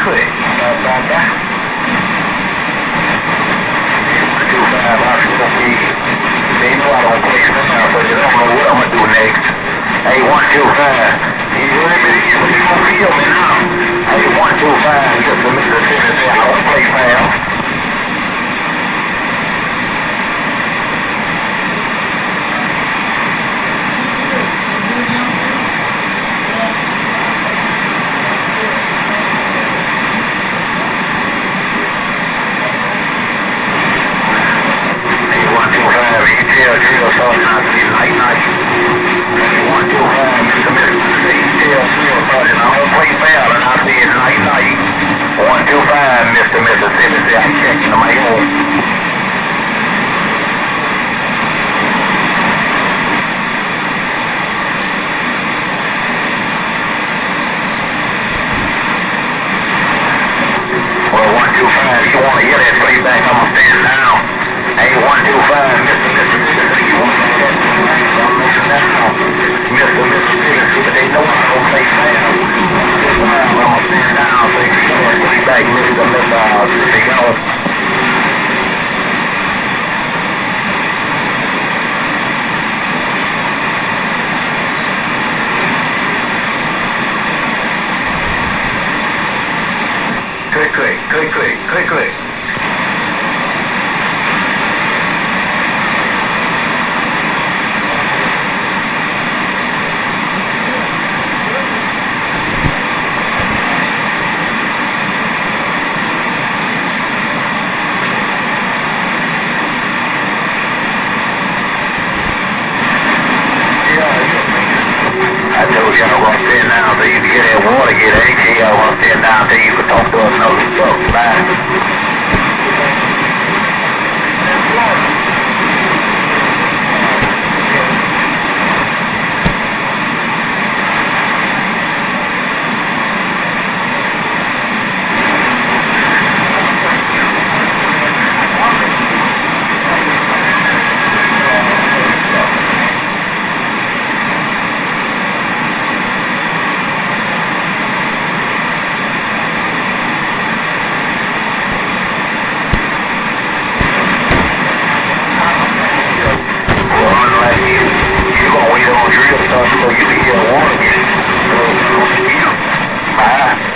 quick. They know I don't play now, so they don't know what I'm gonna do next. Hey, 125. You hear me? You gonna feel me now? Hey, 125. Just a Mississippi. I don't play fast. Drill sergeant, I see night. 125, Mr. Mississippi, drill sergeant, I don't play foul, and I said night. 125, Mr. Mississippi, I'm checking to my own. Well, 125, you want to hear that playback, I'm going to stand down. Hey, 125, Mr. Mississippi, you want to hear that playback, I'm listening down. Mr. Mississippi, but they know I don't play foul. 125, I'm going to stand down, so you hear that playback, Mr. Mississippi, go. Quick. I told you I was gonna stand down till you could get that water, get AT. I was gonna stand down till you could talk to us another stuff. Bye. So you can get a water again. Bye.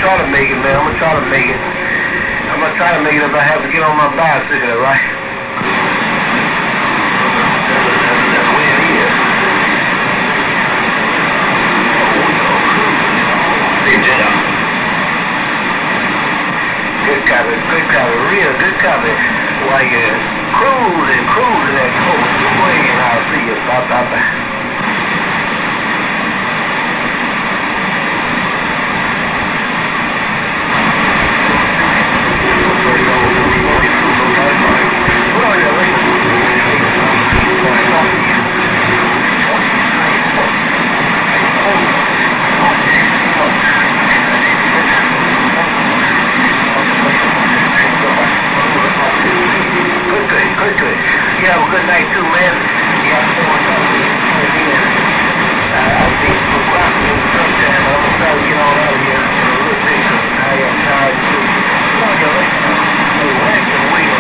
try to make it, man. I'm gonna try to make it. I'm gonna try to make it if I have to get on my bicycle, right? That's where it is. Good kind of here, good copy. While you're cruising that coast away, and I'll see you. Bye. Quickly. You have a good night too, man. Yeah, I'm so much I think for crossing sometime, I'm gonna try to get on out of here in a little bit, because I am tired too. Come on, Joey. Hey, wax and wheel.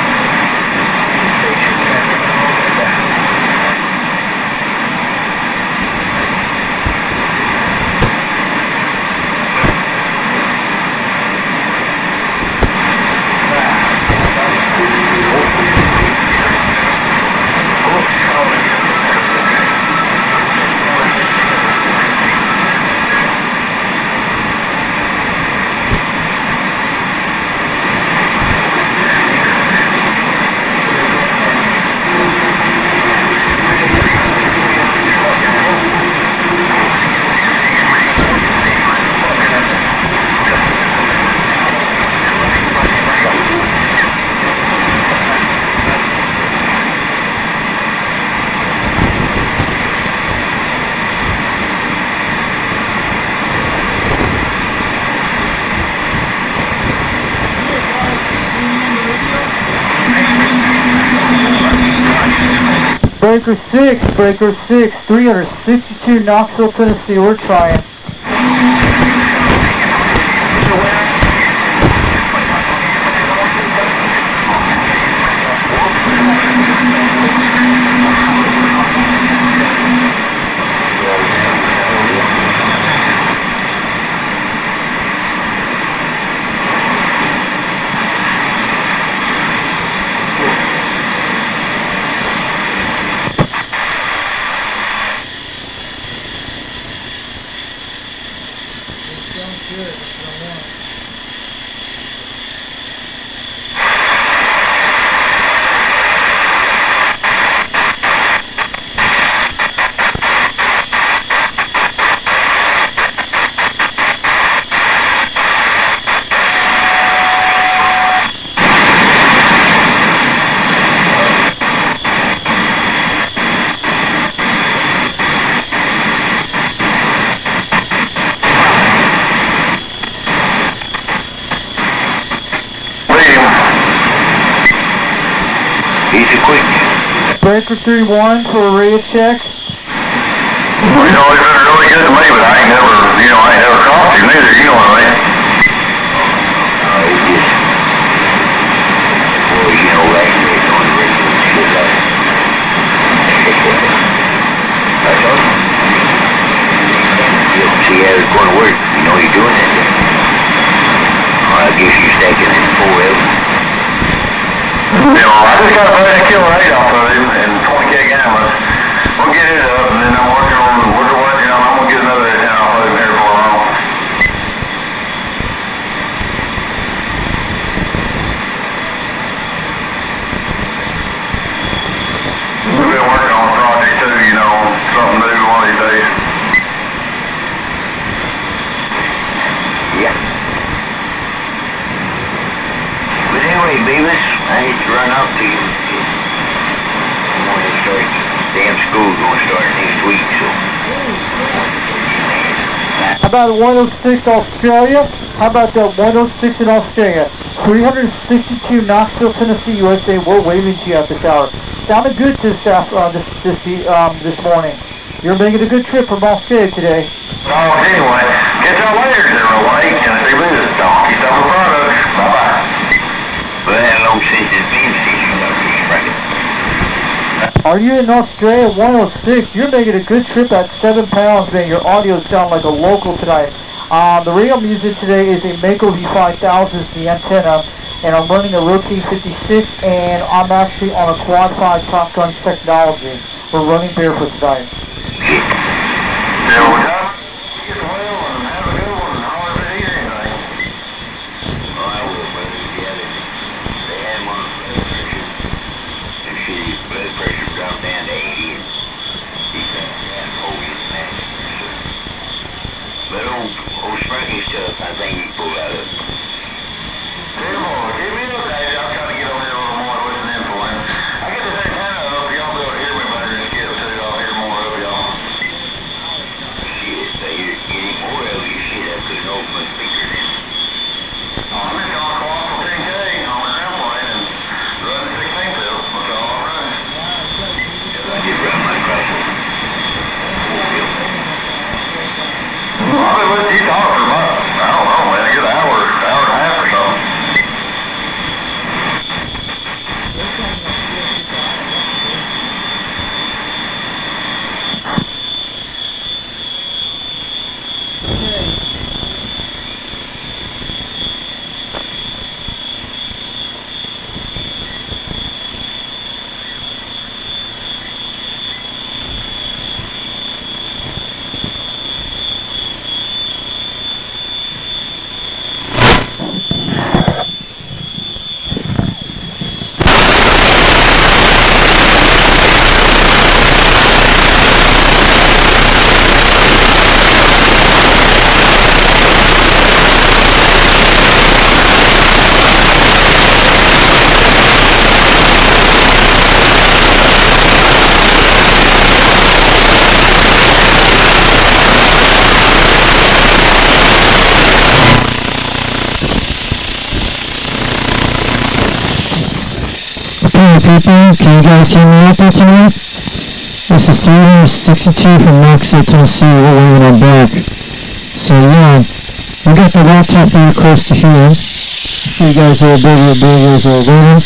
Station traffic and all that. Breaker 6, 362 Knoxville, Tennessee, we're trying. Breaker 3-1 for a radio check. Well, he's been really good to me, but I ain't never talked to him either, you know what I mean? See how it's going to work. You know you're doing that. Well, I guess you're stacking in forever. I just got a kill rate off of him and 20K gamma. We'll get it up, and then I'm working on, I'm going to get another down off of him here for long. We've been working on a project too, something new one of these days. Yeah. But anyway, Beavis, I hate to run out to you. Damn school's going to start next week, so. How about 106 Australia? How about that 106 in Australia? 362 Knoxville, Tennessee, USA. We're waving to you at this hour. Sounded good this morning. You're making a good trip from Australia today. Oh, anyway, catch y'all later, 018 Tennessee Business. Donkey Double Products. Bye-bye. Well, hello, since it's been 6 years. Are you in Australia? 106. You're making a good trip at 7 pounds, man. Your audio sounds like a local tonight. The radio music today is a Mako V5000, the antenna, and I'm running a Rotate 56, and I'm actually on a quad 5 Top Gun technology. We're running barefoot tonight. That old springy stuff, I think you pull that up. Give me a look, guys. I'll try to get over here a little more and listen in for him. I get the same kind of up. Y'all be able to hear me better than Skip, so I'll hear more of y'all. Shit, they hear any more of you. Shit, that's good old my speakers in. I'm in on a quad 10K on the airplane and running 16 pills. That's all I'm running. I did run my crosses. I've been listening to you talk for about, I don't know, man, a good hour and a half or so. People, can you guys hear me out there tonight? This is 362 from Knoxville, Tennessee, we're waving our back. So yeah, we got the laptop very close to here. I'll show you guys a little bit as we're waiting.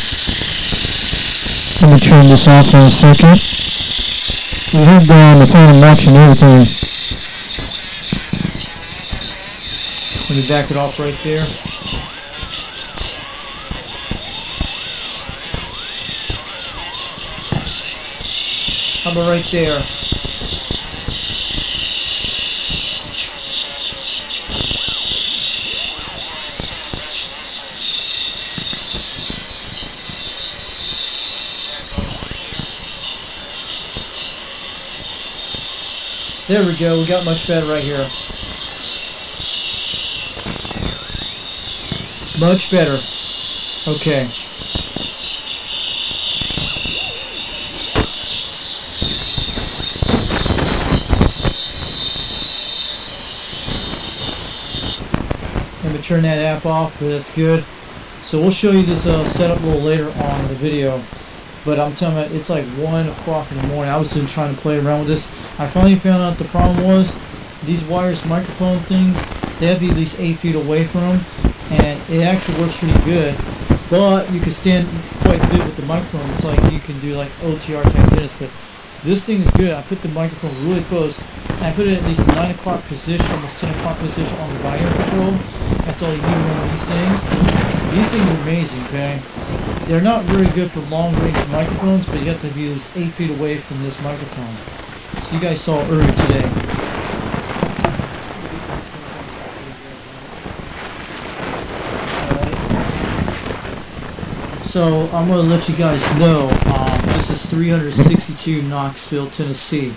Let me turn this off in a second. We have the phone and watching everything. Let me back it off right there. How about right there? There we go, we got much better right here. Much better. Okay. Let me turn that app off, but that's good. So we'll show you this setup a little later on in the video. But I'm telling you, it's like 1 o'clock in the morning. I was still trying to play around with this. I finally found out the problem was these wireless microphone things, they have to be at least 8 feet away from them. And it actually works pretty good. But you can stand quite good with the microphone. It's like you can do like OTR type minutes. But this thing is good. I put the microphone really close. I put it at least 9 o'clock position, almost 10 o'clock position on the volume control. That's all you need on these things. These things are amazing, okay? They're not very good for long range microphones, but you have to be at least 8 feet away from this microphone. So you guys saw earlier today. So I'm going to let you guys know, this is 362 Knoxville, Tennessee.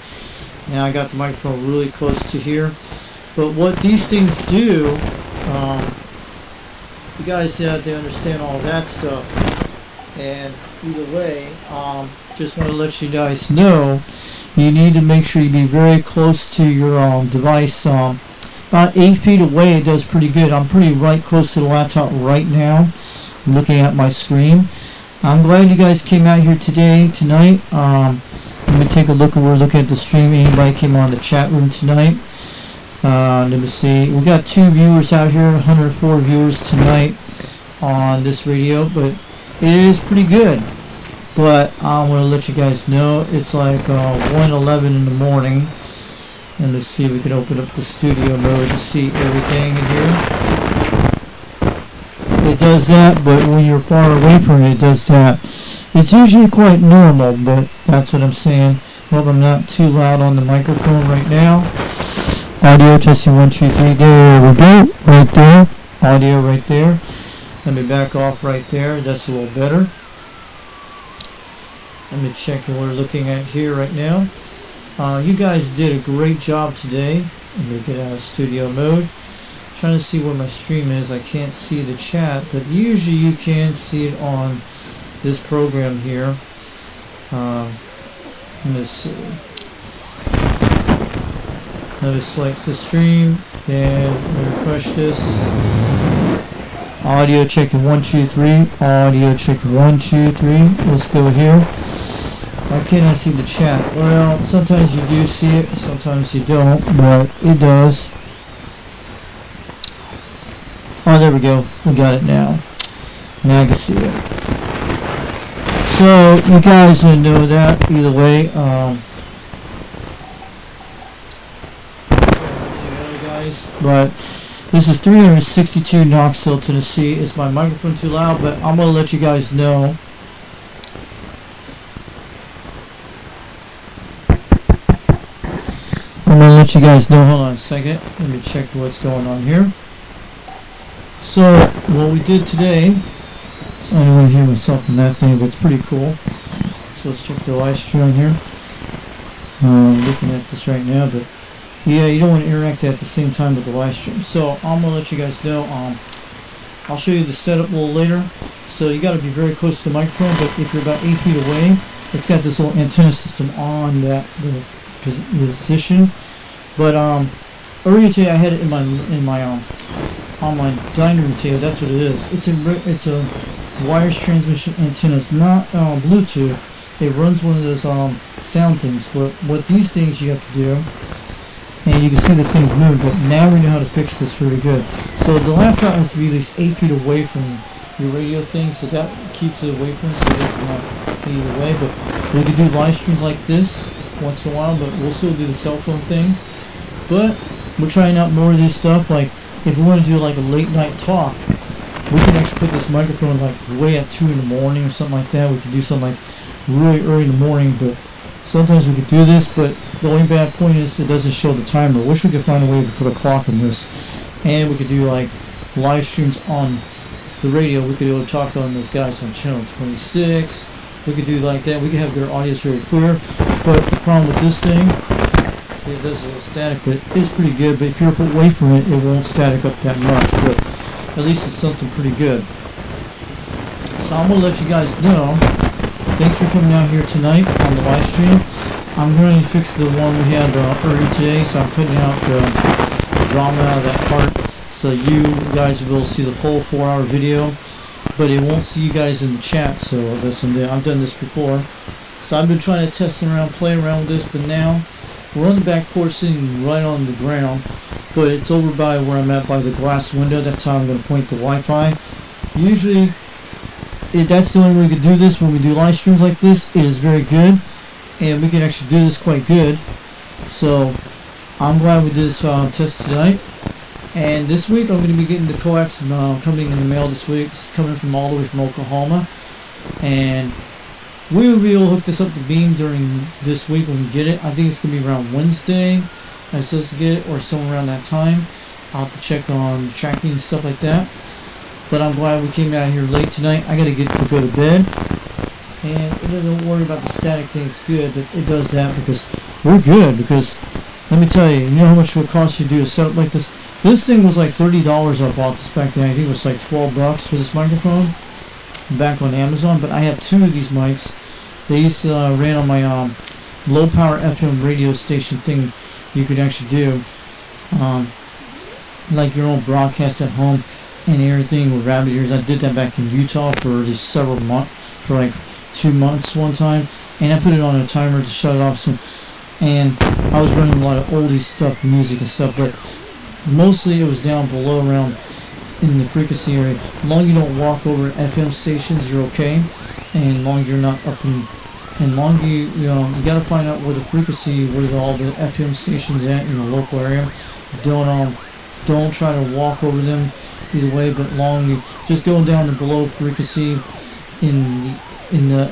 Now I got the microphone really close to here. But what these things do, you guys have to understand all that stuff. And either way, just want to let you guys know, you need to make sure you be very close to your device. About 8 feet away, it does pretty good. I'm pretty right close to the laptop right now, looking at my screen. I'm glad you guys came out here tonight. Let me take a look. We're looking at the stream. Anybody came on the chat room tonight? Let me see. We got 2 viewers out here, 104 viewers tonight on this video, but it is pretty good. But I want to let you guys know it's like 1:11 in the morning. And let's see if we can open up the studio mode to see everything in here. It does that, but when you're far away from it, it does that. It's usually quite normal, but that's what I'm saying. Hope I'm not too loud on the microphone right now. Audio testing 1, 2, 3. There we go. Right there. Audio right there. Let me back off right there. That's a little better. Let me check what we're looking at here right now. You guys did a great job today. Let me get out of studio mode. Trying to see where my stream is. I can't see the chat, but usually you can see it on this program here. Let's see. Let me select the stream, then refresh this. Audio checking 1 2 3. Audio checking 1 2 3. Let's go here. Why can't I see the chat? Well, sometimes you do see it, sometimes you don't, but it does. Oh, there we go. We got it now. Now I can see it. So, you guys would know that either way. But this is 362 Knoxville, Tennessee. Is my microphone too loud? But I'm going to let you guys know. I'm going to let you guys know. Hold on a second. Let me check what's going on here. So, what we did today, so I don't want to hear myself in that thing, but it's pretty cool. So let's check the live stream here. Looking at this right now, but yeah, you don't want to interact at the same time with the live stream. So I'm going to let you guys know, I'll show you the setup a little later. So you got to be very close to the microphone, but if you're about 8 feet away, it's got this little antenna system on that position. But earlier today I had it in my on my dining room table. That's what it is. It's a wires transmission antenna. It's not Bluetooth. It runs one of those sound things. But what these things you have to do, and you can see the things move, but now we know how to fix this really good. So the laptop has to be at least 8 feet away from your radio thing, so that keeps it away from it, so it's not either way. But we can do live streams like this once in a while, but we'll still do the cell phone thing. But we're trying out more of this stuff. Like if we want to do like a late night talk, we can actually put this microphone like way at 2 in the morning or something like that. We can do something like really early in the morning, but sometimes we could do this. But the only bad point is it doesn't show the timer. I wish we could find a way to put a clock in this, and we could do like live streams on the radio. We could be able to talk on those guys on channel 26. We could do like that. We could have their audio very clear. But the problem with this thing, see, it does a little static, but it's pretty good. But if you're away from it, it won't static up that much. But at least it's something pretty good. So I'm gonna let you guys know. Thanks for coming out here tonight on the live stream. I'm going to fix the one we had earlier today, so I'm cutting out the drama out of that part, so you guys will be able to see the full 4-hour video, but it won't see you guys in the chat. So listen, I've done this before, so I've been trying to test around, play around with this, but now we're on the back porch sitting right on the ground, but it's over by where I'm at by the glass window. That's how I'm going to point the Wi-Fi. Usually that's the only way we can do this when we do live streams like this. It is very good, and we can actually do this quite good. So I'm glad we did this test tonight. And this week I'm going to be getting the coax coming in the mail this week. It's coming from all the way from Oklahoma, and we will be able to hook this up to Beam during this week when we get it. I think it's going to be around Wednesday I'm supposed to get it, or somewhere around that time. I'll have to check on tracking and stuff like that. But I'm glad we came out here late tonight. I got to go to bed, and it doesn't worry about the static thing. It's good that it does that, because we're good. Because let me tell you, you know how much it would cost you to do a setup like this? This thing was like $30. I bought this back then. I think it was like $12 for this microphone back on Amazon. But I have 2 of these mics. These ran on my low power FM radio station thing. You could actually do like your own broadcast at home and everything with rabbit ears. I did that back in Utah for just several months, for like 2 months one time, and I put it on a timer to shut it off. So, and I was running a lot of oldie stuff, music and stuff, but mostly it was down below around in the frequency area. As long as you don't walk over FM stations, you're okay, and as long as you're not up in, and long you got to find out where the frequency, where all the FM stations at in the local area. Don't try to walk over them either way, but long you just go down to below frequency in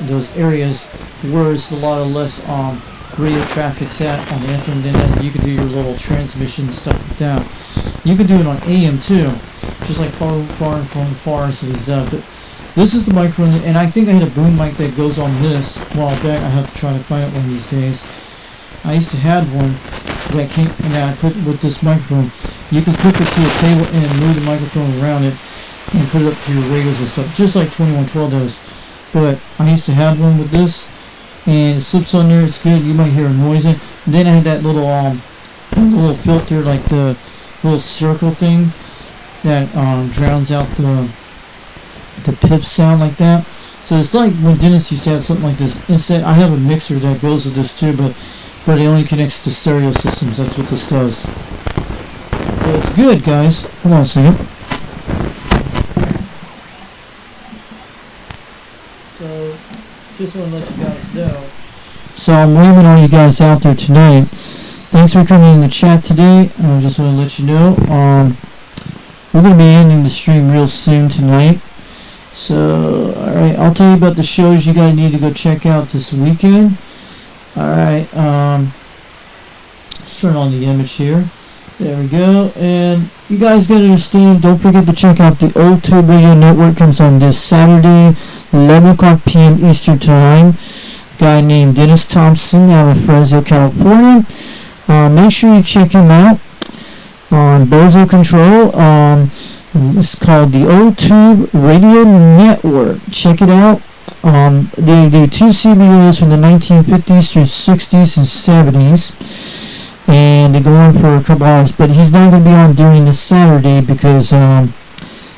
those areas where it's a lot of less radio traffic's at on the FM. Then you can do your little transmission stuff like that. You can do it on AM too, just like far so it's but this is the microphone, and I think I had a boom mic that goes on this a while back. I have to try to find it one of these days. I used to have one that came, that I put with this microphone. You can clip it to a table and move the microphone around it and put it up to your radios and stuff, just like 2112 does. But I used to have one with this, and it slips on there. It's good. You might hear a noise in. And then I had that little filter, like the little circle thing that drowns out the pip sound like that. So it's like when Dennis used to have something like this. Instead, I have a mixer that goes with this too, but it only connects to stereo systems. That's what this does. So it's good, guys. Hold on a second. So just want to let you guys know. So I'm waving all you guys out there tonight. Thanks for coming in the chat today. I just want to let you know we're going to be ending the stream real soon tonight. So, alright, I'll tell you about the shows you guys need to go check out this weekend. Alright, let's turn on the image here. There we go. And you guys got to understand, don't forget to check out the O2 Radio Network. Comes on this Saturday, 11 o'clock p.m. Eastern Time. A guy named Dennis Thompson out of Fresno, California. Make sure you check him out on Bozo Control. It's called the O2 Radio Network. Check it out. They do 2 CBOs from the 1950s through 60s and 70s, and they go on for a couple hours. But he's not going to be on during this Saturday because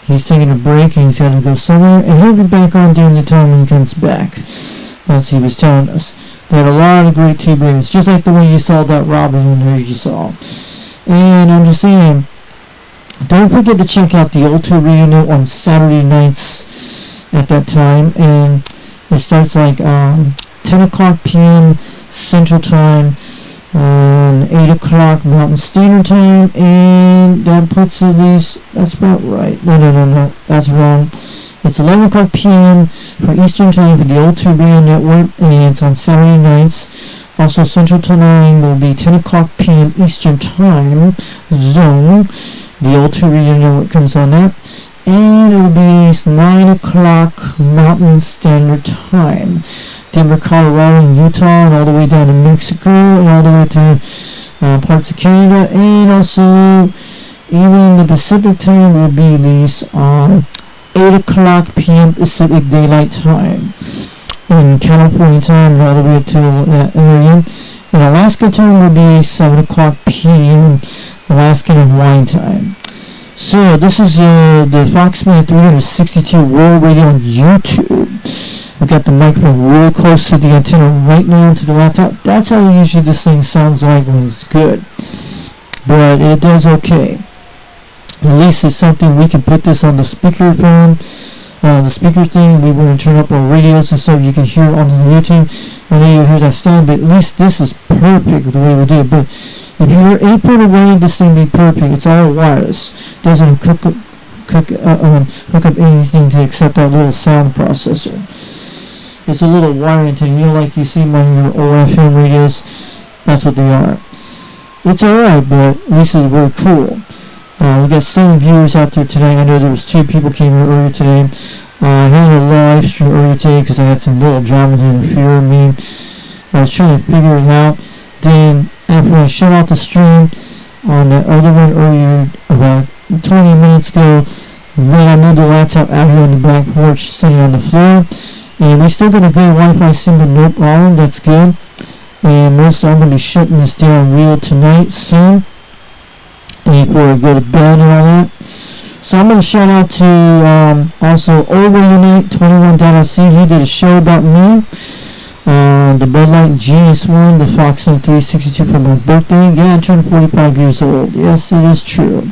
he's taking a break and he's got to go somewhere, and he'll be back on during the time when he comes back. That's what he was telling us. They had a lot of great tube radios, just like the one you saw that Robin in there you saw. And I'm just saying, don't forget to check out the O2 Radio Network on Saturday nights at that time, and it starts like 10 o'clock p.m. Central Time, 8 o'clock Mountain Standard Time, and that puts it that's about right. No, that's wrong. It's 11 o'clock p.m. for Eastern Time for the O2 Radio Network, and it's on Saturday nights. Also, Central Time will be 10 o'clock p.m. Eastern Time zone. The O2 Radio Network comes on that. And it will be 9 o'clock Mountain Standard Time. Denver, Colorado, and Utah, and all the way down to Mexico, and all the way to parts of Canada. And also, even the Pacific Time will be released on 8 o'clock p.m. Pacific Daylight Time. In California time, all the way to that area. And Alaska time will be 7 o'clock p.m. Alaskan and Hawaiian time. So this is the Foxman 362 World Radio on YouTube. We got the microphone real close to the antenna right now to the laptop. That's how usually this thing sounds like when it's good. But it does okay. At least it's something we can put this on the speakerphone. The speaker thing, we want to turn up our radios and stuff. You can hear it on the YouTube. I know you hear that sound, but at least this is perfect the way we do it. But if you're 8 foot away, this thing be perfect. It's all wireless. Doesn't hook up anything to accept that little sound processor. It's a little wire antenna, you know, like you see on your OFM radios. That's what they are. It's alright, but at least it's very cool. We got 7 viewers out there today. I know there was 2 people came here earlier today. I had a live stream earlier today because I had some little drama to interfere with me. I was trying to figure it out. Then after I shut off the stream on the other one earlier, about 20 minutes ago, then I moved the laptop out here on the back porch, sitting on the floor. And we still got a good Wi-Fi symbol, no problem. That's good. And most I'm going to be shutting this down real tonight soon. Before I go to bed and all that. So I'm going to shout out to also Over Unite 21.LC. He did a show about me. The Bud Light Genius one, the Foxman 362 for my birthday. Yeah, I turned 45 years old. Yes, it is true.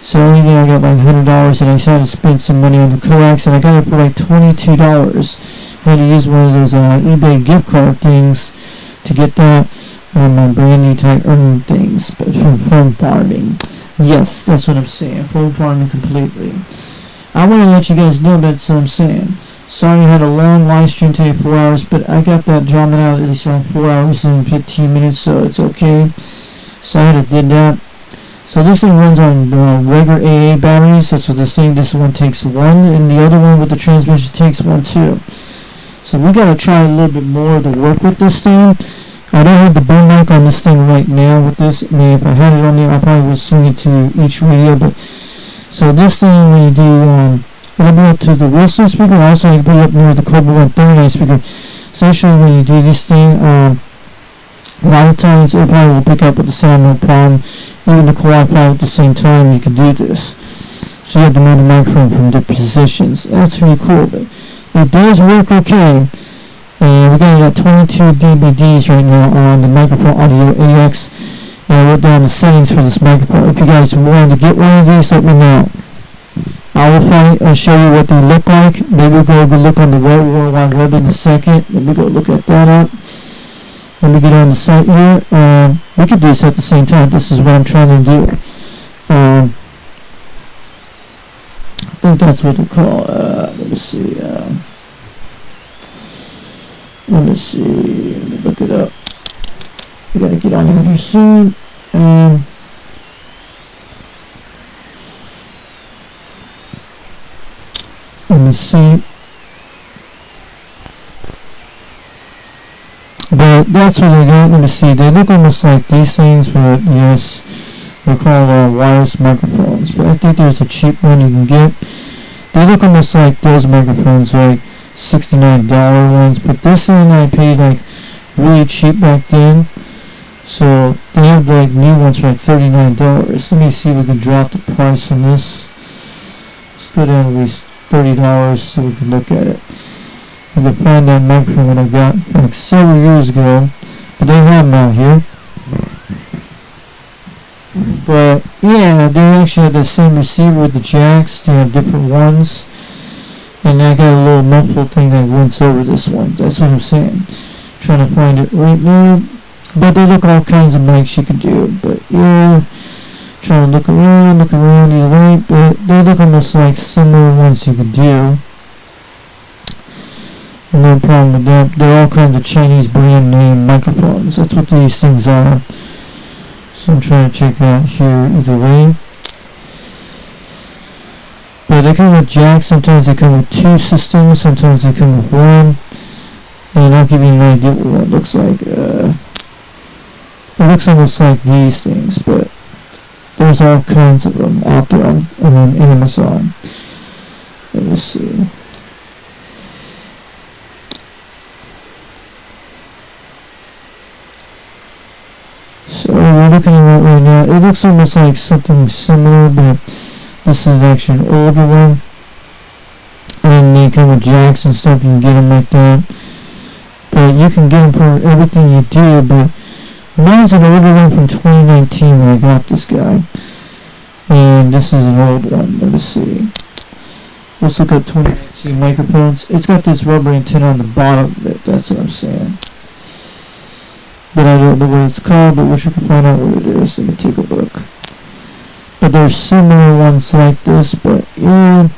So I got like $100 and I decided to spend some money on the coax, and I got it for like $22. I had to use one of those eBay gift card things to get that. On my brand new type earning things, but from phone farming. Yes, that's what I'm saying. Phone farming completely. I want to let you guys know that's what I'm saying. Sorry I had a long live stream today, 4 hours, but I got that drama out at least around 4 hours and 15 minutes, so it's okay. So I had to did that. So this thing runs on regular AA batteries. That's what this thing. This one takes 1, and the other one with the transmission takes 1 too. So we got to try a little bit more to work with this thing. I don't have the boom mic on this thing right now with this. I mean, if I had it on there, I probably would swing it to each radio. But so this thing, when you do, it'll be up to the Wilson speaker. Also, you can put it up near the Cobra 139 speaker. So actually, when you do this thing, a lot of times it probably will pick up with the sound, no problem. Even the quad 5 at the same time, you can do this. So you have to move the microphone from different positions. That's pretty cool, but it does work okay. And we're getting at 22 dBds right now on the microphone audio AX. And I wrote down the settings for this microphone. If you guys wanted to get one of these, let me know. I will probably show you what they look like. Maybe we'll go look on the World Wide Web in a second. Let me go look at that up. Let me get on the site here. We could do this at the same time. This is what I'm trying to do. I think that's what they call, let me see. Let me look it up. We gotta get on here soon. Let me see. But that's what they got. Let me see. They look almost like these things, but yes, they're called wireless microphones. But I think there's a cheap one you can get. They look almost like those microphones, like $69 ones. But this one I paid like really cheap back then. So they have like new ones for like $39. Let me see if we can drop the price on this. Let's go down to at least $30 so we can look at it. I can find that microphone that I got like several years ago, but they have them out here. But yeah, they actually have the same receiver with the jacks. They have different ones, and I got a little muffled thing that runs over this one. That's what I'm saying. Trying to find it right now. But they look all kinds of mics you can do. But yeah, trying to look around either way. But they look almost like similar ones you can do. No problem with that. They're all kinds of Chinese brand name microphones. That's what these things are. So I'm trying to check it out here either way. But they come with jacks. Sometimes they come with two systems. Sometimes they come with one. And I'll give you an idea what it looks like. It looks almost like these things, but there's all kinds of them out there on Amazon. Let me see. So we're looking at it right now. It looks almost like something similar, but this is actually an older one. And they come with jacks and stuff. You can get them like that. But you can get them for everything you do. But mine's an older one from 2019 when I got this guy. And this is an old one. Let me see. Let's look at 2019 microphones. It's got this rubber antenna on the bottom of it. That's what I'm saying. But I don't know what it's called, but wish I could find out what it is. Let me take a look. But there's similar ones like this, but yeah,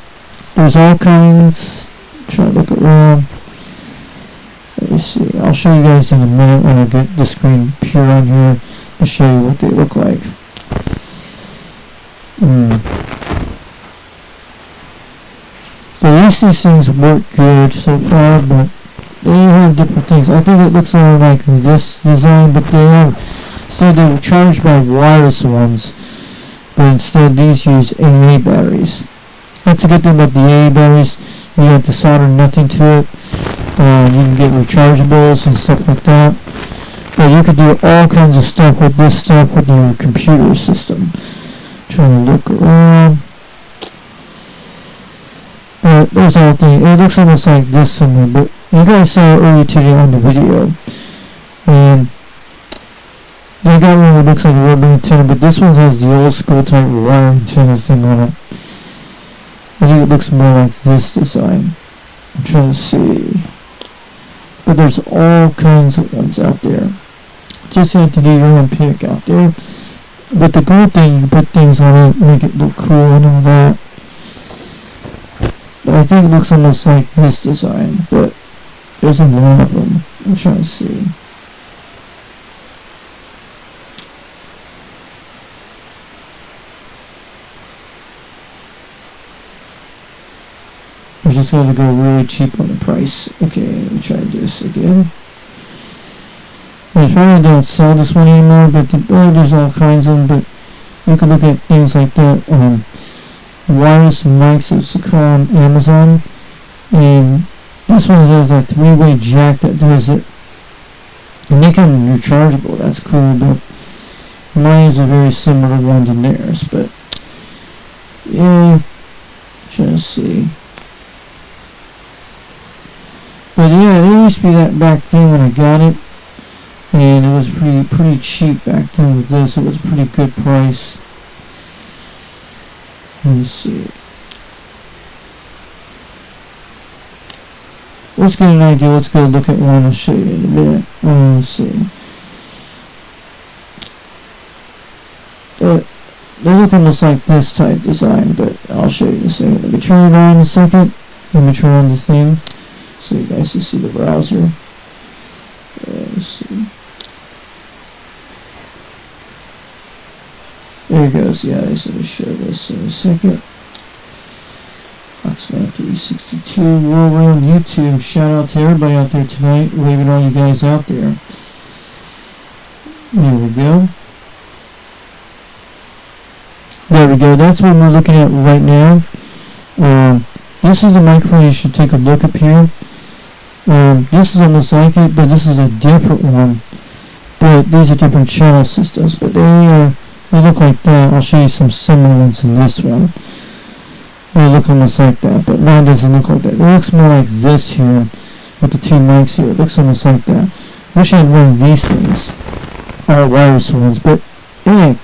there's all kinds. Try to look around. Let me see. I'll show you guys in a minute when I get the screen pure on here to show you what they look like. But at least these things work good so far, but they have different things. I think it looks a lot like this design, but they have said they were charged by wireless ones, but instead these use AA batteries. That's a good thing about the AA batteries. You have to solder nothing to it. You can get rechargeables and stuff like that. But you can do all kinds of stuff with this stuff with your computer system. Trying to look around. But there's all things. It looks almost like this somewhere, but you guys saw it earlier today on the video. And they got one that looks like a rubber antenna, but this one has the old school type wire antenna thing on it. I think it looks more like this design. I'm trying to see. But there's all kinds of ones out there. Just have to do your own pick out there. But the cool thing, you can put things on it, make it look cool and all that. But I think it looks almost like this design, but there's a lot of them. I'm trying to see. I just got to go really cheap on the price. Okay, let me try this again. Yeah, They probably don't sell this one anymore, but there's all kinds of them. But you can look at things like that. Wireless mics, it's called on Amazon, and this one has a 3-way jack that does it, and they come rechargeable. That's cool, but mine is a very similar one to theirs. But yeah, trying to see. But yeah, there used to be that back then when I got it, and it was pretty cheap back then with this. It was a pretty good price. Let me see. Let's get an idea. Let's go look at one. I'll show you in a minute. Let's see. They look almost like this type design, but I'll show you in a second. Let me turn it on in a second. Let me turn on the thing so you guys can see the browser. Let's see. There it goes. Yeah, I just want to show this in a second. Foxman 362 World Round YouTube. Shout out to everybody out there tonight. Waving all you guys out there. There we go. There we go. That's what we're looking at right now. This is the microphone you should take a look up here. This is almost like it, but this is a different one. But these are different channel systems. But they look like that. I'll show you some similar ones in this one. They look almost like that, but mine doesn't look like that. It looks more like this here, with the two mics here. It looks almost like that. Wish I had one of these things. All wireless ones, but yeah,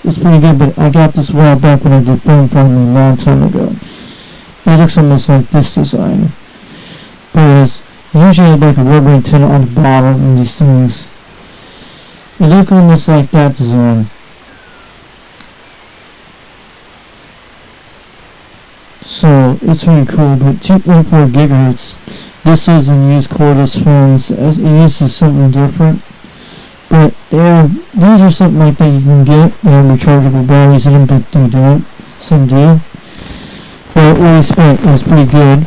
it's pretty good. But I got this a while back when I did film finally a long time ago. It looks almost like this design. Whereas, usually I have like a rubber antenna on the bottom and these things. It looks almost like that design. So it's really cool, but 2.4 gigahertz. This doesn't use cordless phones. It uses something different. But these are something like that you can get. They have rechargeable batteries in them, but they don't. Some do. But what I spent is pretty good.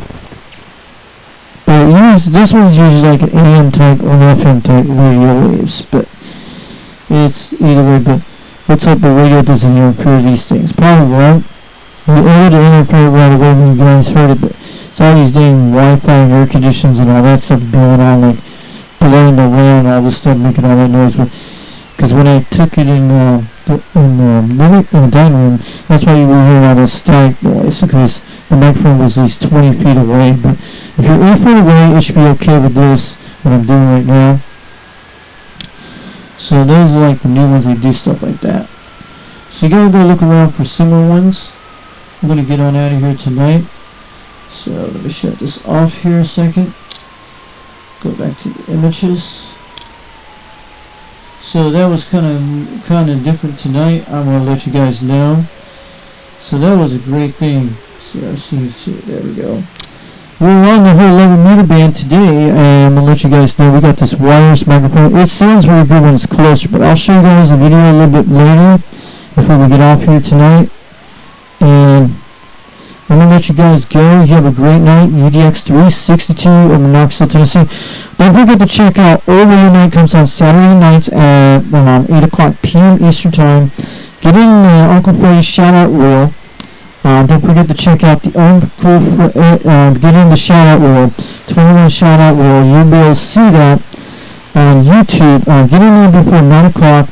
But this one's usually like an AM type or an FM type radio waves. But it's either way. But what type of radio doesn't interfere these things? Probably won't. We ordered the internet right away when you guys heard it, but it's all these dang Wi-Fi and air conditions and all that stuff going on, like blowing the wind and all this stuff, making all that noise. Because when I took it in the dining room, that's why you were hearing all this static noise, because the microphone was at least 20 feet away. But if you're 8 feet away, it should be okay with this, what I'm doing right now. So those are like the new ones that do stuff like that. So you gotta go look around for similar ones. I'm going to get on out of here tonight. So let me shut this off here a second. Go back to the images. So that was kind of different tonight. I'm going to let you guys know. So that was a great thing. So see, there we go. We're on the whole 11 meter band today, and I'm going to let you guys know we got this wireless microphone. It sounds really good when it's closer, but I'll show you guys a video a little bit later before we get off here tonight. And I'm going to let you guys go. You have a great night. UDX 362 of Knoxville, Tennessee. Don't forget to check out Old Radio Night. Comes on Saturday nights at 8 o'clock p.m. Eastern Time. Get in the Uncle Freddy's shout-out reel. Don't forget to check out the get in the shout-out reel. 21 shout-out reel. You'll be able to see that on YouTube. Get in there before 9 o'clock.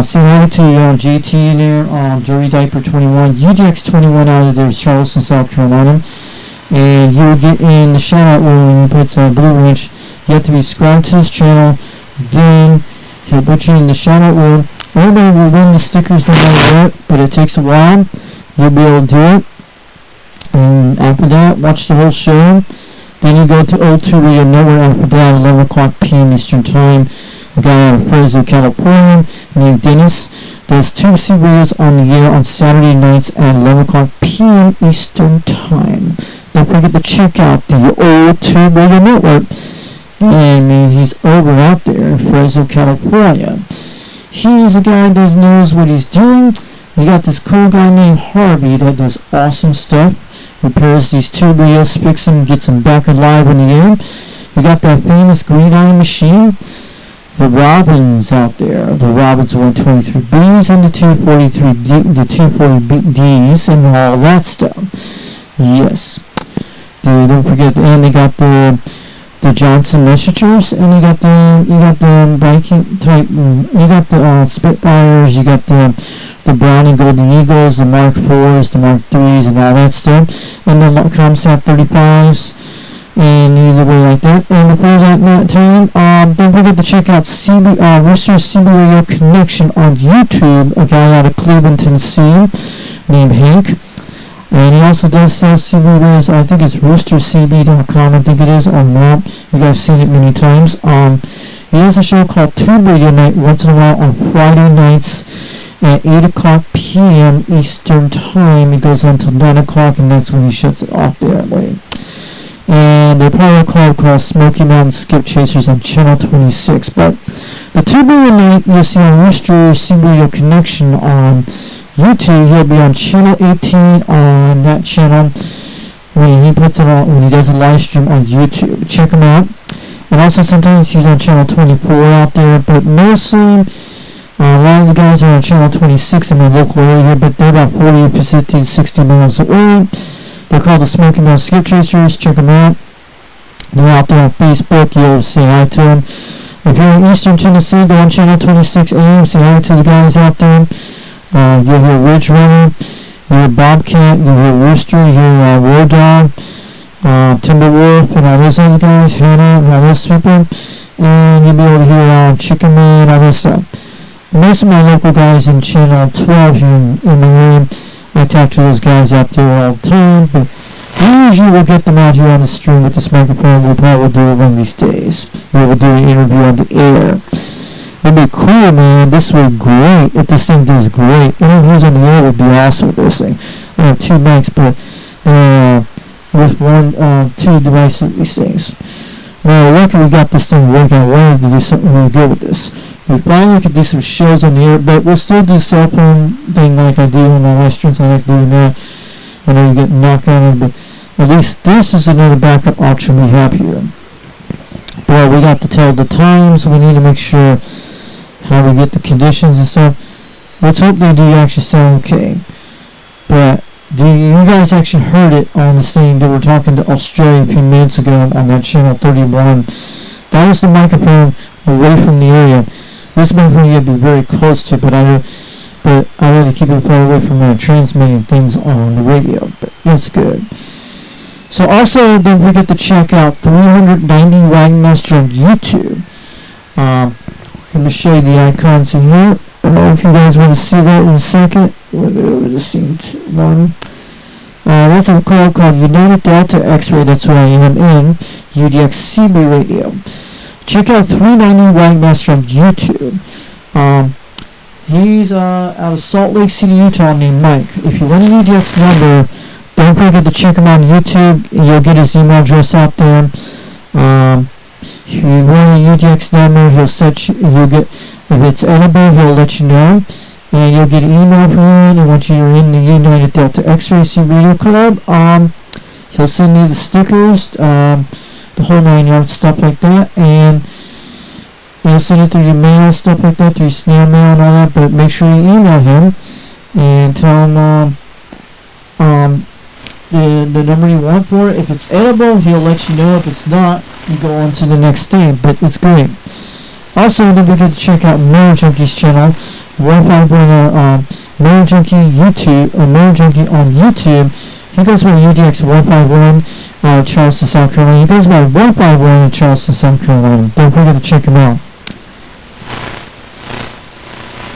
Say hi to JT in there, Dirty Diaper 21, UDX 21 out of there, Charleston, South Carolina. And you'll get in the shout out when you put Blue Wrench. You have to be subscribed to his channel. Then he'll put you in the shout out room. Everybody will win the stickers no matter what, but it takes a while. You'll be able to do it. And after that, watch the whole show. Then you go to O2 Radio Network after that, 11 o'clock p.m. Eastern Time. A guy out of Fresno, California, named Dennis, does 2C radios on the air on Saturday nights at 11 o'clock p.m. Eastern Time. Don't forget to check out the O2 Radio Network. And he's over out there in Fresno, California. He's a guy that knows what he's doing. You got this cool guy named Harvey that does awesome stuff. Repairs these tube radios, fix them, gets them back alive in the air. We got that famous green eye machine. the Robins out there, the Robins 123Bs and the 240Ds and all that stuff. Yes. Don't forget, and they got the Johnson Messengers, and you got the Viking type, you got the Spitfires, you got the Browning Golden Eagles, the Mark 4s, the Mark 3s, and all that stuff, and the Comsat 35s, and either way like that. And before that time, don't forget to check out Rooster CB Radio Connection on YouTube, a guy out of Cleveland, Tennessee, named Hank. And he also does sell CB radios. I think it's roostercb.com, I think it is, on that. You guys have seen it many times. He has a show called Tube Radio Night once in a while on Friday nights at 8 o'clock p.m. Eastern Time. It goes on until 9 o'clock, and that's when he shuts it off that way. And they're probably called Smoky Mountain Skip Chasers on Channel 26. But the Tube Radio Night you'll see on Rooster CB Radio Connection on YouTube. He'll be on Channel 18 on that channel when he puts it on, when he does a live stream on YouTube. Check him out. And also sometimes he's on Channel 24 out there, but mostly a lot of the guys are on Channel 26 in my local area, but they're about 40, 50, 60 miles away. They're called the Smoky Mountain Skip Chasers. Check them out. They're out there on Facebook. You'll say hi to them. If you're in Eastern Tennessee, go on Channel 26 AM. Say hi to the guys out there. You'll hear Ridge Runner, you'll hear Bobcat, you'll hear Rooster, you'll hear Road Dog, Timberwolf, and all those other guys, Hannah, and all those people. And you'll be able to hear Chicken Man, all this stuff. Most of my local guys in Channel 12 here in the room, I talk to those guys out there all the time, but usually we'll get them out here on the stream with this microphone. We'll probably do it one of these days. We'll do an interview on the air. It'd be cool, man. This would be great if this thing does great. Interviews on the air would be awesome with this thing. I have two mics, but with two devices, these things. Now, lucky we got this thing working. I wanted to do something really good with this. We finally could do some shows on the air, but we'll still do cell phone thing like I do on my live streams. I like doing that. I know you get knocked on, but at least this is another backup option we have here. Well, we got to tell the times. We need to make sure how we get the conditions and stuff. Let's hope they do actually sound okay. But you guys actually heard it on this thing that we're talking to Australia a few minutes ago on that channel 31. That was the microphone away from the area. This microphone you have to be very close to, but I rather keep it far away from transmitting things on the radio. But that's good. So also don't forget to check out 390 Wagonmaster on YouTube. Let me show you the icons in here. I don't know if you guys want to see that in a second. We'll go over the scene one. That's a call called United Delta X-Ray. That's what I am in. UDX CB Radio. Check out 390 Wagonmaster on YouTube. He's out of Salt Lake City, Utah, named Mike. If you want a UDX number, don't forget to check him out on YouTube. You'll get his email address out there. If you want a UDX number, you'll get, if it's edible, he'll let you know. And you'll get an email from him, and once you're in the United Delta X-Ray Radio Club, he'll send you the stickers, the whole 9 yards, stuff like that, and he'll send it through your mail, stuff like that, through your snail mail and all that, but make sure you email him, and tell him, the number you want for it. If it's edible, he'll let you know. If it's not, you go on to the next thing, but it's great. Also, don't forget to check out Motor Junkie's channel, 151 Motor Junkie YouTube, Motor Junkie on YouTube. He goes by UDX 151 out of Charleston, South Carolina. He goes by 151 in Charleston, South Carolina. Don't forget to check him out.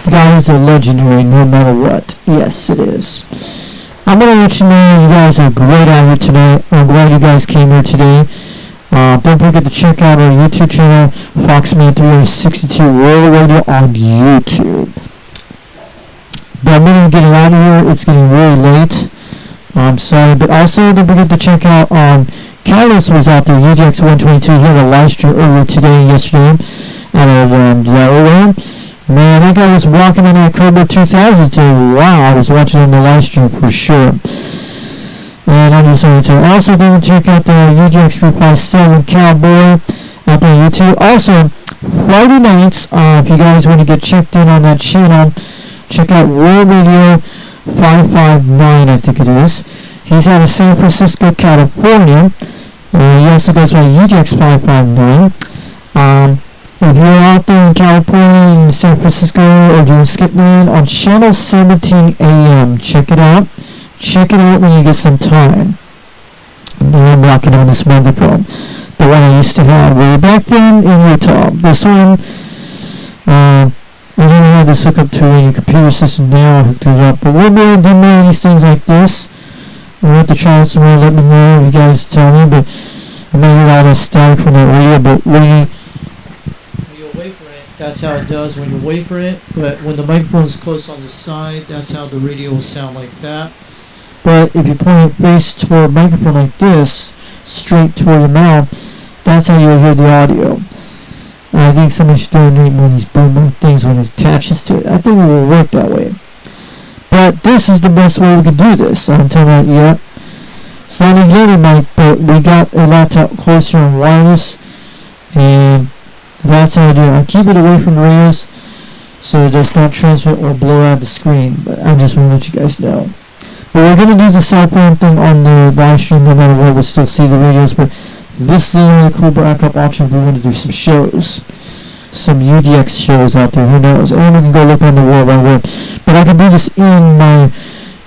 The guys are legendary no matter what. Yes, it is. I'm going to let you know you guys are great out here tonight. I'm glad you guys came here today. Don't forget to check out our YouTube channel, Foxman 362 World Radio on YouTube. But I'm going to get out of here. It's getting really late. I'm sorry. But also, don't forget to check out Catalyst was out there, UGX 122. He had a live stream earlier today, yesterday, out of Delaware. Man, that guy was walking in that Cobra 2000 today. Wow, I was watching on the live stream for sure. And I'm just going to tell you. Also, don't check out the UGX 357 Cowboy up on YouTube. Also, Friday nights, if you guys want to get checked in on that channel, check out World Radio 559, I think it is. He's out of San Francisco, California. He also goes by UJX 559. If you're out there in California, in San Francisco, or doing Skipland, on channel 17 AM, check it out. Check it out when you get some time. Now I'm rocking on this microphone, the one I used to have way back then in Utah. This one, I don't have this hooked up to any computer system now. I hooked it up, but we'll be able to do more of these things like this. We'll have to try it some more. Let me know if you guys tell me, but I may hear all this static from that radio, but when you wait for it, that's how it does when you wait for it. But when the microphone is close on the side, that's how the radio will sound like that. But if you point it face toward a microphone like this, straight toward your mouth, that's how you'll hear the audio. And I think somebody should donate one of these boom things when it attaches to it. I think it will work that way. But this is the best way we could do this. I'm telling you, yep. It's not a Yeti mic, but we got a laptop closer and wireless, and that's how I do it. I keep it away from the radios so it does not transmit or blow out the screen, but I just want to let you guys know. But we're going to do the cell phone thing on the live stream no matter what. We'll still see the radios, but this is a really cool backup option if we want to do some shows. Some UDX shows out there, who knows? And we can go look on the World Wide Web. But I can do this in my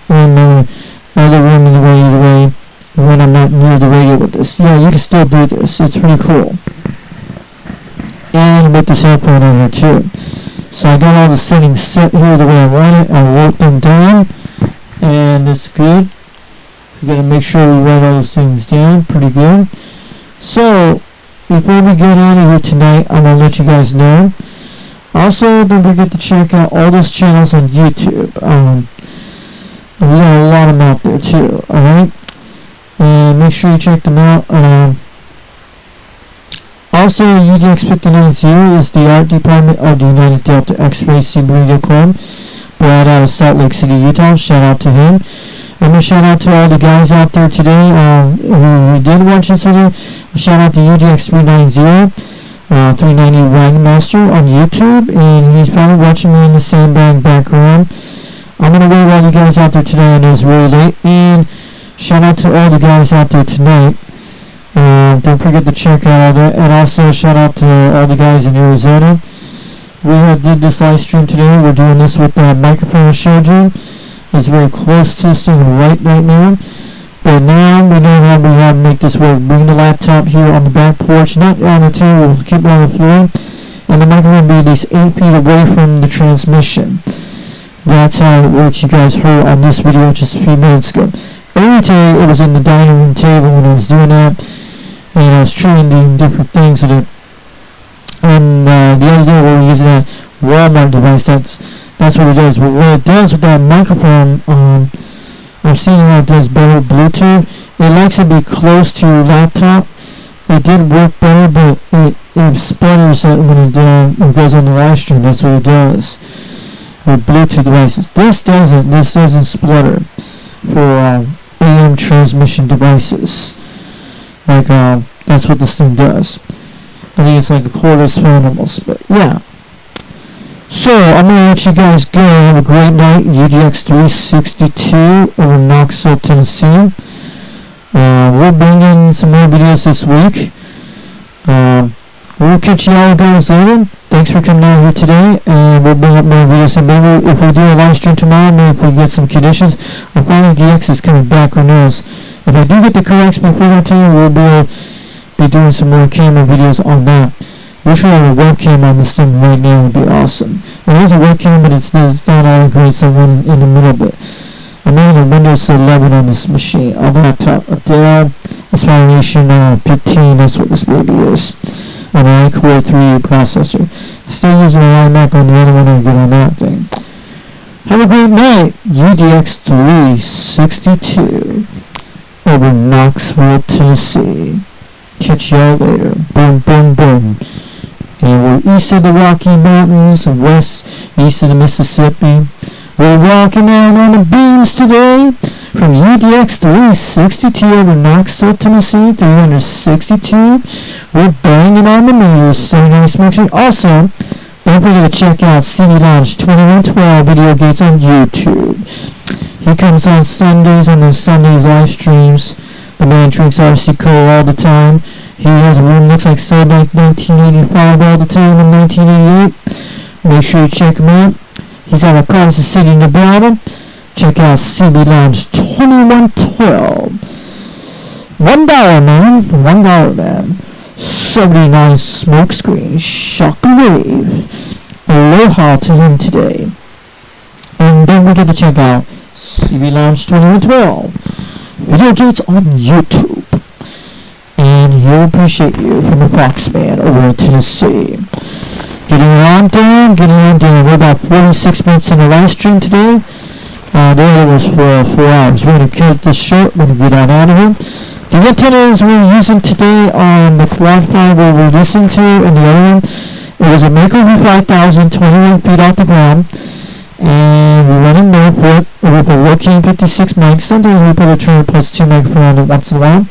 other room either way when I'm not near the radio with this. Yeah, you can still do this. It's pretty cool. And with the cell phone on here too. So I got all the settings set here the way I want it. I wrote them down, and it's good. We gotta make sure we write all those things down. Pretty good. So before we get out of here tonight, I'm going to let you guys know. Also, don't forget to check out all those channels on YouTube. We got a lot of them out there too, alright? And make sure you check them out. Also, UDX 590 is the art department of the United Delta X-Ray Seed Radio Club, brought out of Salt Lake City, Utah. Shout out to him. I'm going to shout out to all the guys out there today who did watch this video. Shout out to UDX 390, 390 Wagon Master on YouTube, and he's probably watching me in the sandbag background. I'm going to wave all you guys out there today. I know it's really late, and shout out to all the guys out there tonight. Don't forget to check out all that, and also shout out to all the guys in Arizona. We did this live stream today. We're doing this with the microphone I showed you. It's very close to this thing right now. But now we know how we have to make this work. Bring the laptop here on the back porch, not on the table, we'll keep it on the floor. And the microphone will be at least 8 feet away from the transmission. That's how it works. You guys heard on this video just a few minutes ago. Earlier it was in the dining room table when I was doing that. And I was trying different things with it. And the other day we were using a Walmart device. That's what it does. But what it does with that microphone, I'm seeing how it does better with Bluetooth. It likes to be close to your laptop. It did work better, but it sputters when it goes on the live stream. That's what it does with Bluetooth devices. This doesn't. This doesn't splutter for AM transmission devices. Like that's what this thing does. I think it's like a cordless phone almost. But yeah. So, I'm going to let you guys go. Have a great night. UDX 362 over in Knoxville, Tennessee. We'll bring in some more videos this week. We'll catch you all guys later. Thanks for coming out here today, and we'll bring up more videos. And maybe if we do a live stream tomorrow, maybe if we get some conditions, I find DX is coming back, who knows. If I do get the corrects before I tell you, we'll be doing some more camera videos on that. Wish we had a webcam on this thing right now. Would be awesome. It has a webcam, but it's not all great. So one in the middle, but I'm running a Windows 11 on this machine, on the laptop. A Dell Inspiration 15. That's what this baby is. An i-Core 3 processor. I'm still using an iMac on the other one and get on that thing. Have a great night. UDX 362 over Knoxville, Tennessee. Catch y'all later. Boom, boom, boom. And we're east of the Rocky Mountains, east of the Mississippi. We're walking out on the beams today. From UDX 362 over Knoxville, Tennessee, 362. We're banging on the meters, 79 Smoke Street. Also, don't forget to check out CD Lounge 2112 Video Gates on YouTube. He comes on Sundays on the Sundays live streams. The man drinks RC Cola all the time. He has a room looks like so like 1985 all the time in 1988. Make sure you check him out. He's out of Kansas City, Nevada. Check out CB Lounge 2112. $1, man. $1, man. 79 Smokescreen. Shockwave. Aloha to him today. And don't forget to check out CB Lounge 2112. Video Gates on YouTube. And he'll appreciate you from the Fox Man over in Tennessee. Getting on down. We're about 46 minutes in the live stream today. The other was for 4 hours. We're going to cut this short. We're going to get on out of here. The antennas we're using today on the quad5 we're listening to, and the other one, it was a Mako V5000, 21 feet off the ground. And we're running there for it. We're with a Rocking 56 mic. Sometimes we put a trainer plus 2 microphone once in a while.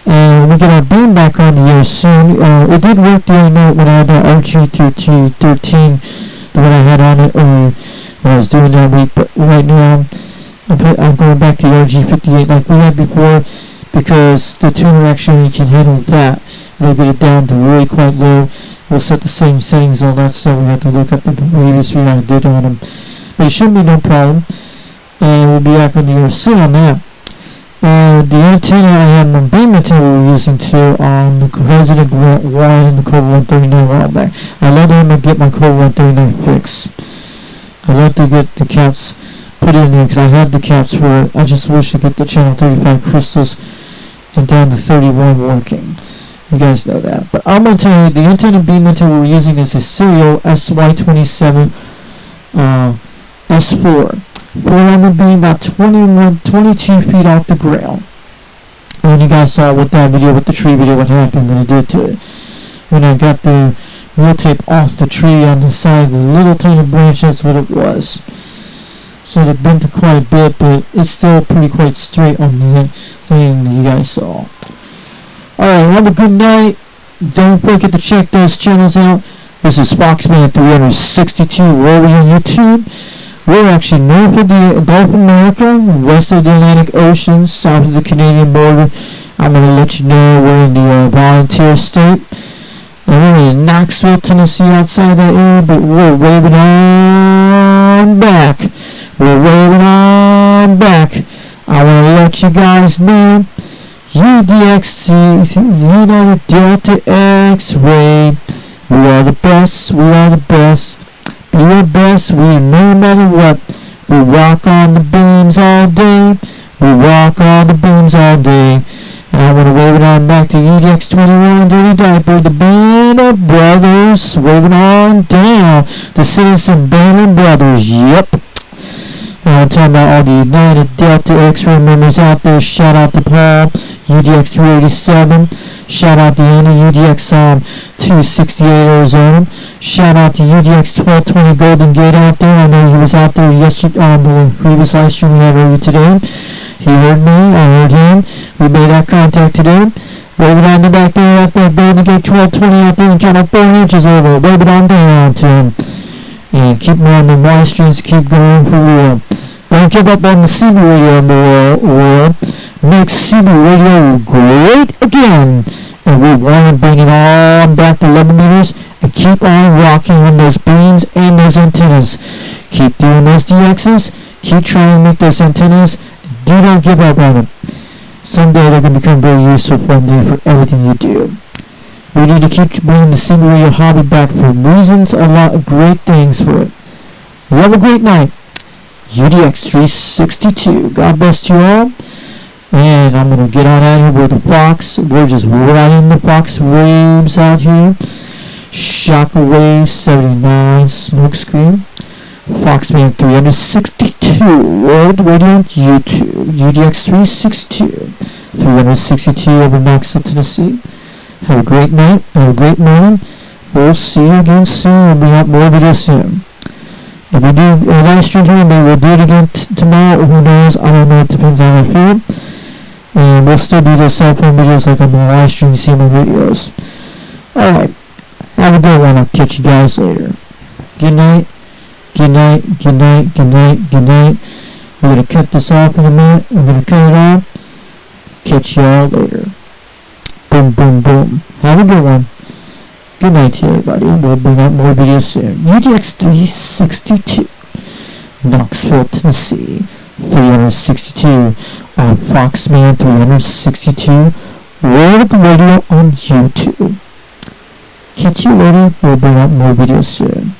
And we get our beam back on the air soon. It did work the other night when I had the RG13, the one I had on it when I was doing that week. But right now, I'm going back to the RG58 like we had before, because the tuner actually can handle that. We'll get it down to really quite low. We'll set the same settings, all that stuff. We have to look up the radius we have to do on them. But it shouldn't be no problem. And we'll be back on the air soon on that. The antenna I have my beam antenna we're using too on the President Grant 1 and the Cobra 139 a while back. I love to get my Cobra 139 fixed. I love to get the caps put in there because I have the caps for it. I just wish I get the channel 35 crystals and down to 31 working. You guys know that. But I'm going to tell you, the antenna beam antenna we're using is a Serial SY27 S4. 4-armor beam about 22 feet off the ground. And you guys saw with that video, with the tree video, what happened when I did to it. When I got the wheel tape off the tree on the side, the little tiny branch, that's what it was. So it bent quite a bit, but it's still pretty quite straight on the thing that you guys saw. Alright, have a good night. Don't forget to check those channels out. This is Foxman 362 rolling on YouTube. We're actually north of the Gulf of America, west of the Atlantic Ocean, south of the Canadian border. I'm going to let you know we're in the volunteer state. And we're in Knoxville, Tennessee, outside that area, but we're waving on back. We're waving on back. I want to let you guys know, UDX, United Delta X-Ray. We are the best, we are the best. Be your best, we no matter what. We walk on the beams all day. We walk on the beams all day. And I want to wave it on back to UDX 21 Dirty Diaper, the Band of Brothers, waving on down. The Citizen Band of Brothers, yep. I'm talking about all the United Delta X-Ray members out there. Shout out to Paul, UDX 387. Shout out to Andy, UDX 268 Arizona. Shout out to UDX 1220 Golden Gate out there. I know he was out there yesterday on the previous live stream we had earlier today. He heard me, I heard him. We made that contact today. Wave it on the back there out there, Golden Gate 1220 out there, and count up 4 inches over. Wave it on down to him. And keep me on the live streams, keep going for real. Don't give up on the CB radio world. Make CB radio great again. And we want to bring it on back to 11 meters and keep on rocking on those beams and those antennas. Keep doing those DXs. Keep trying to make those antennas. Do not give up on them. Someday they're going to become very useful one day for everything you do. We need to keep bringing the CB radio hobby back for reasons, a lot of great things for it. You have a great night. UDX 362. God bless you all. And I'm going to get on out here with the Fox. We're just riding the Fox waves out here. Shockwave 79 Smokescreen. Foxman 362. World Radio on YouTube. UDX 362. 362 over Knoxville, Tennessee. Have a great night. Have a great morning. We'll see you again soon. We'll be out more videos soon. If we do a live stream here, maybe we'll do it again tomorrow. Who knows? I don't know. It depends on our feed. And we'll still do those cell phone videos like on the live stream. You see my videos. Alright. Have a good one. I'll catch you guys later. Good night. Good night. Good night. Good night. Good night. We're going to cut this off in a minute. We're going to cut it off. Catch y'all later. Boom, boom, boom. Have a good one. Good night to everybody. We'll bring out more videos soon. UGX 362. Knoxville, Tennessee. 362 on Foxman 362 World Radio on YouTube. Catch you later. We'll bring out more videos soon.